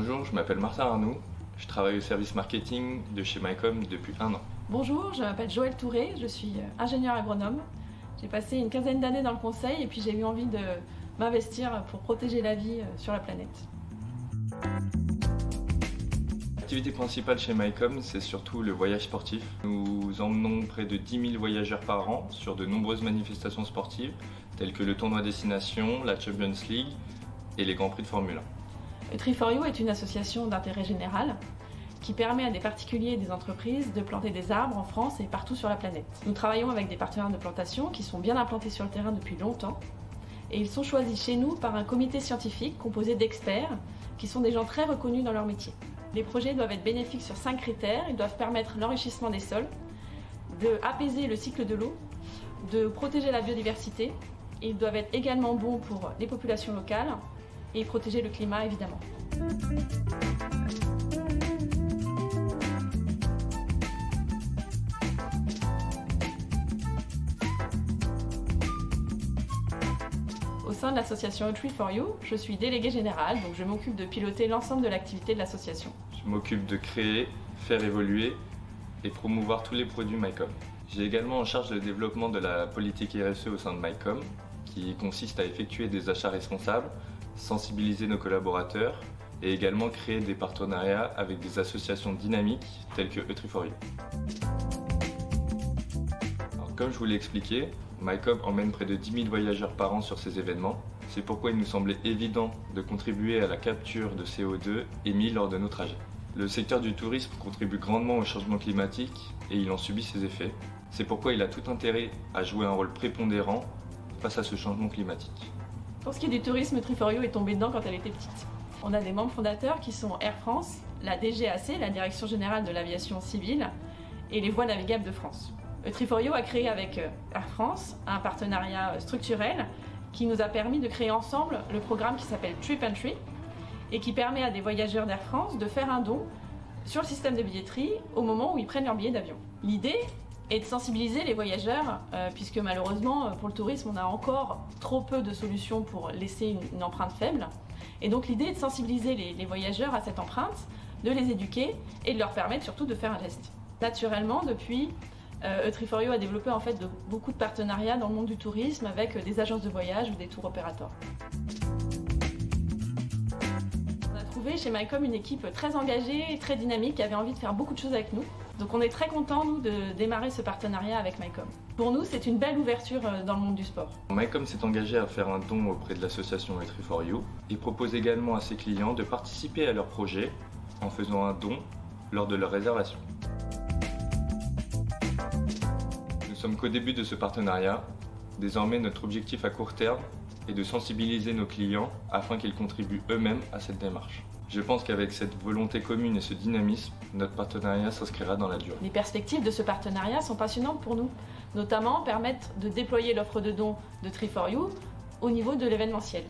Bonjour, je m'appelle Martin Arnoux, je travaille au service marketing de chez Mycom depuis 1 an. Bonjour, je m'appelle Joëlle Touré, je suis ingénieure agronome. J'ai passé une quinzaine d'années dans le conseil et puis j'ai eu envie de m'investir pour protéger la vie sur la planète. L'activité principale chez Mycom, c'est surtout le voyage sportif. Nous emmenons près de 10 000 voyageurs par an sur de nombreuses manifestations sportives, telles que le tournoi Destination, la Champions League et les Grands Prix de Formule 1. Tree4You est une association d'intérêt général qui permet à des particuliers et des entreprises de planter des arbres en France et partout sur la planète. Nous travaillons avec des partenaires de plantation qui sont bien implantés sur le terrain depuis longtemps et ils sont choisis chez nous par un comité scientifique composé d'experts qui sont des gens très reconnus dans leur métier. Les projets doivent être bénéfiques sur 5 critères. Ils doivent permettre l'enrichissement des sols, d'apaiser le cycle de l'eau, de protéger la biodiversité. Et ils doivent être également bons pour les populations locales et protéger le climat évidemment. Au sein de l'association Tree4You, je suis déléguée générale, donc je m'occupe de piloter l'ensemble de l'activité de l'association. Je m'occupe de créer, faire évoluer et promouvoir tous les produits Mycom. J'ai également en charge le développement de la politique RSE au sein de Mycom, qui consiste à effectuer des achats responsables, sensibiliser nos collaborateurs et également créer des partenariats avec des associations dynamiques telles que Tree4You. Comme je vous l'ai expliqué, Mycom emmène près de 10 000 voyageurs par an sur ces événements. C'est pourquoi il nous semblait évident de contribuer à la capture de CO2 émis lors de nos trajets. Le secteur du tourisme contribue grandement au changement climatique et il en subit ses effets. C'est pourquoi il a tout intérêt à jouer un rôle prépondérant face à ce changement climatique. Pour ce qui est du tourisme, Tree4You est tombée dedans quand elle était petite. On a des membres fondateurs qui sont Air France, la DGAC, la Direction Générale de l'Aviation Civile, et les Voies Navigables de France. Tree4You a créé avec Air France un partenariat structurel qui nous a permis de créer ensemble le programme qui s'appelle Trip and Tree et qui permet à des voyageurs d'Air France de faire un don sur le système de billetterie au moment où ils prennent leur billet d'avion. L'idée est de sensibiliser les voyageurs puisque malheureusement pour le tourisme on a encore trop peu de solutions pour laisser une empreinte faible et donc l'idée est de sensibiliser les voyageurs à cette empreinte, de les éduquer et de leur permettre surtout de faire un geste. Naturellement depuis Tree4You a développé en fait beaucoup de partenariats dans le monde du tourisme avec des agences de voyage ou des tour opérateurs. On a trouvé chez Mycom une équipe très engagée et très dynamique qui avait envie de faire beaucoup de choses avec nous. Donc on est très contents nous de démarrer ce partenariat avec Mycom. Pour nous c'est une belle ouverture dans le monde du sport. Mycom s'est engagé à faire un don auprès de l'association Tree4You et propose également à ses clients de participer à leur projet en faisant un don lors de leur réservation. Nous sommes qu'au début de ce partenariat. Désormais, notre objectif à court terme est de sensibiliser nos clients afin qu'ils contribuent eux-mêmes à cette démarche. Je pense qu'avec cette volonté commune et ce dynamisme, notre partenariat s'inscrira dans la durée. Les perspectives de ce partenariat sont passionnantes pour nous, notamment permettre de déployer l'offre de dons de Tree4You au niveau de l'événementiel.